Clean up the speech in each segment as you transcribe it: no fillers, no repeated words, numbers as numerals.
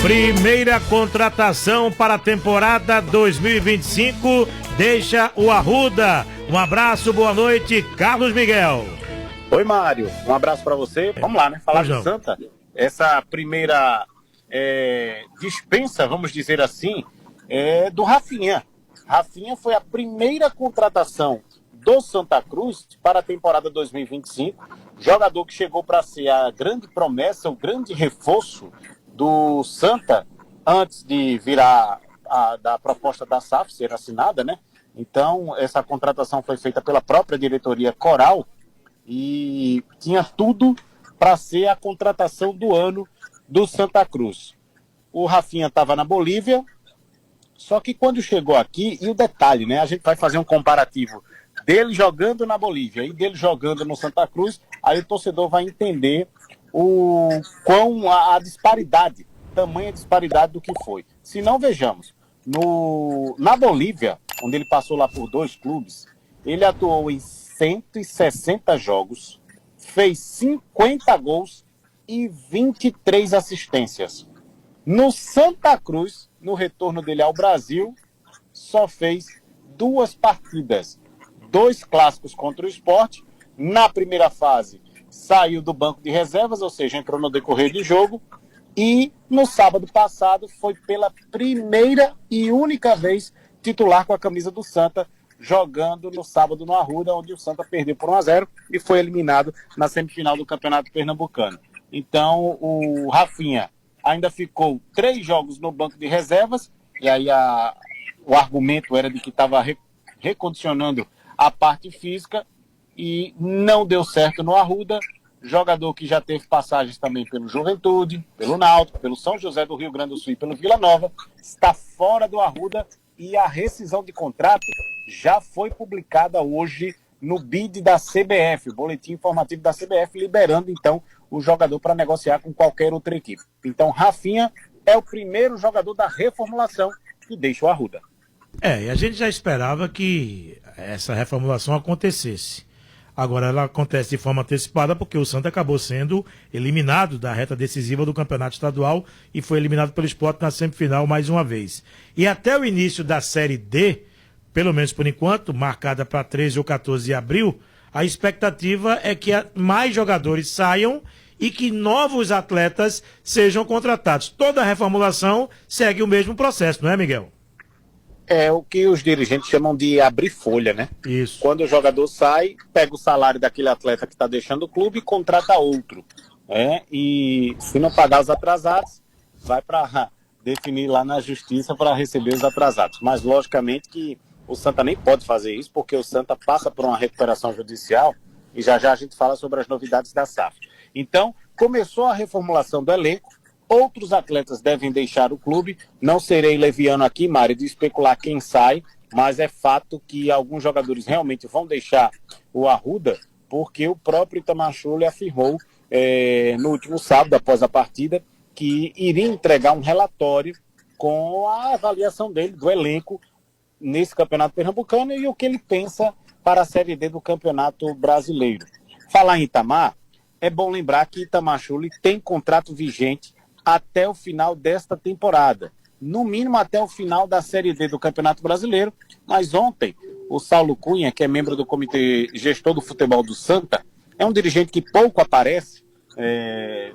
Primeira contratação para a temporada 2025 deixa o Arruda. Um abraço, boa noite, Carlos Miguel. Oi, Mário. Um abraço para você. Vamos lá, né? Falar do Santa. Essa primeira dispensa, vamos dizer assim, é do Rafinha. Rafinha foi a primeira contratação do Santa Cruz para a temporada 2025. Jogador que chegou para ser a grande promessa, o grande reforço do Santa antes de virar da proposta da SAF ser assinada, né? Então, essa contratação foi feita pela própria diretoria Coral e tinha tudo para ser a contratação do ano do Santa Cruz. O Rafinha estava na Bolívia, só que quando chegou aqui, e o detalhe, né? A gente vai fazer um comparativo dele jogando na Bolívia e dele jogando no Santa Cruz, aí o torcedor vai entender a disparidade, tamanha disparidade do que foi. Se não, vejamos, na Bolívia, onde ele passou lá por 2 clubes, ele atuou em 160 jogos, fez 50 gols e 23 assistências. No Santa Cruz, no retorno dele ao Brasil, só fez 2 partidas, 2 clássicos contra o Sport. Na primeira fase, saiu do banco de reservas, ou seja, entrou no decorrer do jogo. E no sábado passado foi pela primeira e única vez titular com a camisa do Santa, jogando no sábado no Arruda, onde o Santa perdeu por 1-0 e foi eliminado na semifinal do Campeonato Pernambucano. Então o Rafinha ainda ficou 3 jogos no banco de reservas, e aí o argumento era de que estava recondicionando a parte física, e não deu certo no Arruda. Jogador que já teve passagens também pelo Juventude, pelo Náutico, pelo São José do Rio Grande do Sul e pelo Vila Nova, está fora do Arruda, e a rescisão de contrato já foi publicada hoje no BID da CBF, o Boletim Informativo da CBF, liberando então o jogador para negociar com qualquer outra equipe. Então Rafinha é o primeiro jogador da reformulação que deixa o Arruda. E a gente já esperava que essa reformulação acontecesse. Agora ela acontece de forma antecipada porque o Santa acabou sendo eliminado da reta decisiva do Campeonato Estadual e foi eliminado pelo Sport na semifinal mais uma vez. E até o início da Série D, pelo menos por enquanto, marcada para 13 ou 14 de abril, a expectativa é que mais jogadores saiam e que novos atletas sejam contratados. Toda a reformulação segue o mesmo processo, não é, Miguel? É o que os dirigentes chamam de abrir folha, né? Isso. Quando o jogador sai, pega o salário daquele atleta que está deixando o clube e contrata outro. E se não pagar os atrasados, vai para definir lá na justiça para receber os atrasados. Mas, logicamente, que o Santa nem pode fazer isso, porque o Santa passa por uma recuperação judicial, e já já a gente fala sobre as novidades da SAF. Então, começou a reformulação do elenco. Outros atletas devem deixar o clube. Não serei leviano aqui, Mário, de especular quem sai, mas é fato que alguns jogadores realmente vão deixar o Arruda, porque o próprio Itamachule afirmou no último sábado, após a partida, que iria entregar um relatório com a avaliação dele, do elenco, nesse Campeonato Pernambucano e o que ele pensa para a Série D do Campeonato Brasileiro. Falar em Itamar, é bom lembrar que Itamachule tem contrato vigente até o final desta temporada, no mínimo até o final da Série D do Campeonato Brasileiro. Mas ontem, o Saulo Cunha, que é membro do Comitê Gestor do Futebol do Santa, é um dirigente que pouco aparece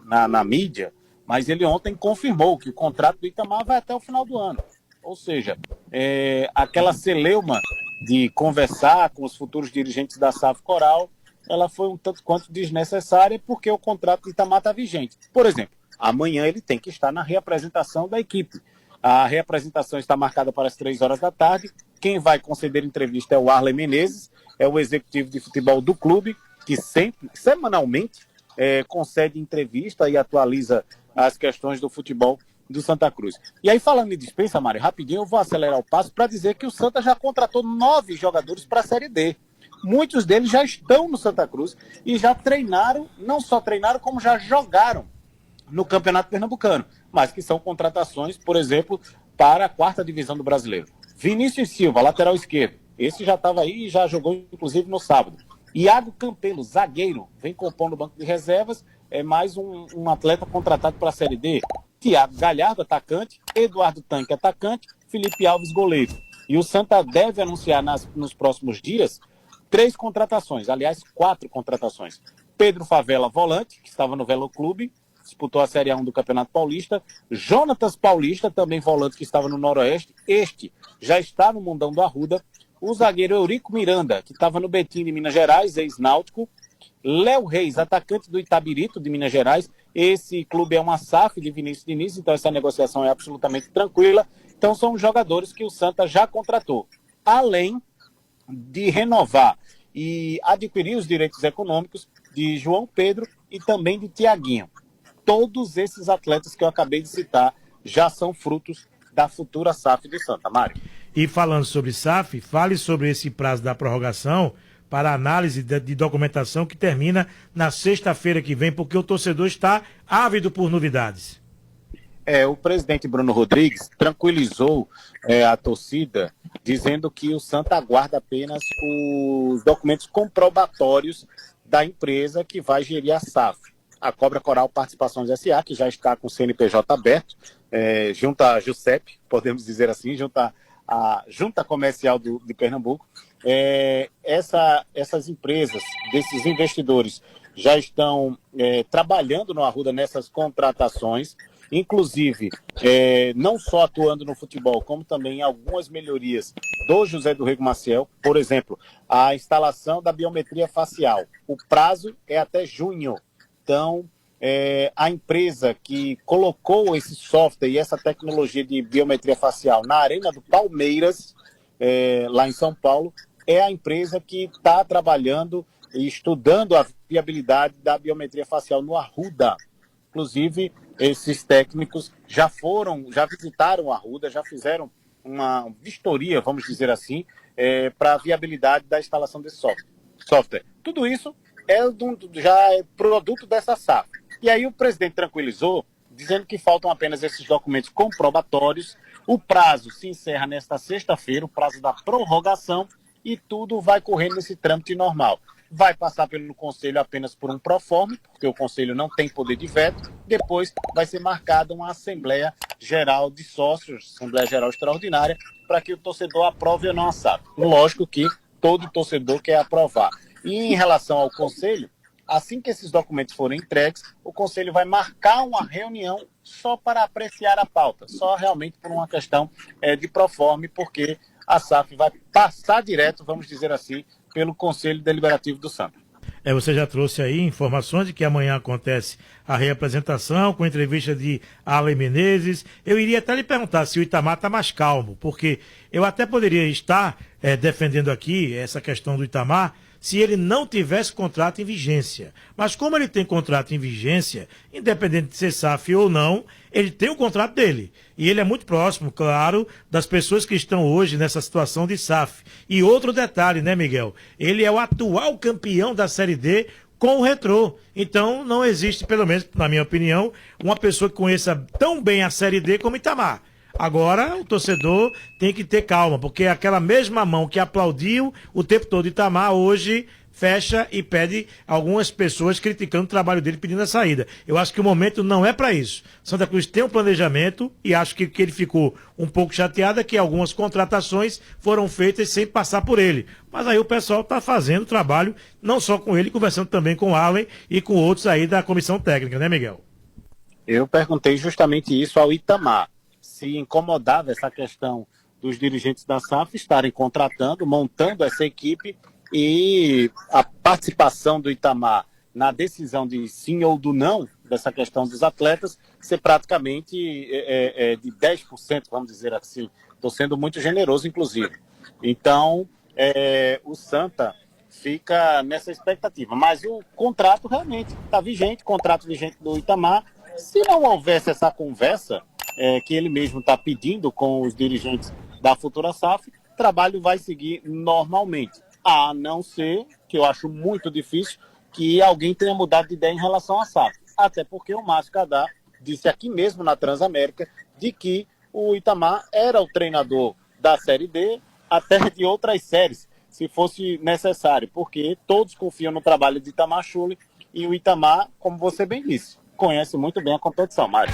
na mídia, mas ele ontem confirmou que o contrato do Itamar vai até o final do ano. Ou seja, aquela celeuma de conversar com os futuros dirigentes da SAF Coral, ela foi um tanto quanto desnecessária, porque o contrato do Itamar está vigente. Por exemplo, amanhã ele tem que estar na reapresentação da equipe. A reapresentação está marcada para as 3 horas da tarde. Quem vai conceder entrevista é o Arlen Menezes, é o executivo de futebol do clube, que semanalmente concede entrevista e atualiza as questões do futebol do Santa Cruz. E aí, falando em dispensa, Mário, rapidinho eu vou acelerar o passo para dizer que o Santa já contratou 9 jogadores para a Série D. Muitos deles já estão no Santa Cruz e já treinaram, não só treinaram, como já jogaram no Campeonato Pernambucano, mas que são contratações, por exemplo, para a 4ª divisão do Brasileiro. Vinícius Silva, lateral esquerdo, esse já estava aí e já jogou inclusive no sábado. Iago Campelo, zagueiro, vem compondo o banco de reservas, é mais um atleta contratado para a Série D. Thiago Galhardo, atacante, Eduardo Tanque, atacante, Felipe Alves, goleiro. E o Santa deve anunciar nos próximos dias 3 contratações, aliás, 4 contratações. Pedro Favela, volante, que estava no Velo Clube, disputou a Série A1 do Campeonato Paulista. Jonatas Paulista, também volante, que estava no Noroeste. Este já está no Mundão do Arruda. O zagueiro Eurico Miranda, que estava no Betim de Minas Gerais, ex-náutico. Léo Reis, atacante do Itabirito de Minas Gerais. Esse clube é uma SAF de Vinícius Diniz, então essa negociação é absolutamente tranquila. Então são os jogadores que o Santa já contratou. Além de renovar e adquirir os direitos econômicos de João Pedro e também de Tiaguinho. Todos esses atletas que eu acabei de citar já são frutos da futura SAF do Santa, Mário. E falando sobre SAF, fale sobre esse prazo da prorrogação para análise de documentação que termina na sexta-feira que vem, porque o torcedor está ávido por novidades. O presidente Bruno Rodrigues tranquilizou a torcida, dizendo que o Santa aguarda apenas os documentos comprobatórios da empresa que vai gerir a SAF. A Cobra Coral Participações S.A., que já está com o CNPJ aberto, junto à JUSEP, podemos dizer assim, junto à Junta Comercial de Pernambuco. Essas empresas, desses investidores, já estão trabalhando no Arruda nessas contratações, inclusive não só atuando no futebol, como também em algumas melhorias do José do Rego Maciel. Por exemplo, a instalação da biometria facial. O prazo é até junho. Então, a empresa que colocou esse software e essa tecnologia de biometria facial na Arena do Palmeiras, lá em São Paulo, é a empresa que está trabalhando e estudando a viabilidade da biometria facial no Arruda. Inclusive, esses técnicos já visitaram o Arruda, já fizeram uma vistoria, vamos dizer assim, para a viabilidade da instalação desse software. Tudo isso já é produto dessa SAF. E aí o presidente tranquilizou, dizendo que faltam apenas esses documentos comprobatórios. O prazo se encerra nesta sexta-feira, o prazo da prorrogação, e tudo vai correr nesse trâmite normal. Vai passar pelo Conselho apenas por um proforme, porque o Conselho não tem poder de veto. Depois vai ser marcada uma Assembleia Geral de Sócios, Assembleia Geral Extraordinária, para que o torcedor aprove ou não a SAF. Lógico que todo torcedor quer aprovar. E em relação ao Conselho, assim que esses documentos forem entregues, o Conselho vai marcar uma reunião só para apreciar a pauta, só realmente por uma questão de proforme, porque a SAF vai passar direto, vamos dizer assim, pelo Conselho Deliberativo do Santa. Você já trouxe aí informações de que amanhã acontece a reapresentação com entrevista de Alan Menezes. Eu iria até lhe perguntar se o Itamar está mais calmo, porque eu até poderia estar defendendo aqui essa questão do Itamar se ele não tivesse contrato em vigência. Mas como ele tem contrato em vigência, independente de ser SAF ou não, ele tem o contrato dele. E ele é muito próximo, claro, das pessoas que estão hoje nessa situação de SAF. E outro detalhe, né, Miguel? Ele é o atual campeão da Série D com o Retrô. Então, não existe, pelo menos na minha opinião, uma pessoa que conheça tão bem a Série D como Itamar. Agora, o torcedor tem que ter calma, porque aquela mesma mão que aplaudiu o tempo todo Itamar, hoje fecha e pede algumas pessoas criticando o trabalho dele, pedindo a saída. Eu acho que o momento não é para isso. Santa Cruz tem um planejamento e acho que ele ficou um pouco chateado é que algumas contratações foram feitas sem passar por ele. Mas aí o pessoal está fazendo trabalho, não só com ele, conversando também com o Allen e com outros aí da comissão técnica, né, Miguel? Eu perguntei justamente isso ao Itamar. Se incomodava essa questão dos dirigentes da SAF estarem contratando, montando essa equipe, e a participação do Itamar na decisão de sim ou do não dessa questão dos atletas ser praticamente de 10%, vamos dizer assim. Estou sendo muito generoso, inclusive. Então, o Santa fica nessa expectativa. Mas o contrato realmente está vigente, contrato vigente do Itamar. Se não houvesse essa conversa que ele mesmo está pedindo com os dirigentes da futura SAF, o trabalho vai seguir normalmente. A não ser, que eu acho muito difícil, que alguém tenha mudado de ideia em relação à SAF. Até porque o Márcio Cadá disse aqui mesmo na Transamérica de que o Itamar era o treinador da Série D, até de outras séries, se fosse necessário, porque todos confiam no trabalho de Itamar Schulli, e o Itamar, como você bem disse, conhece muito bem a competição, Mário.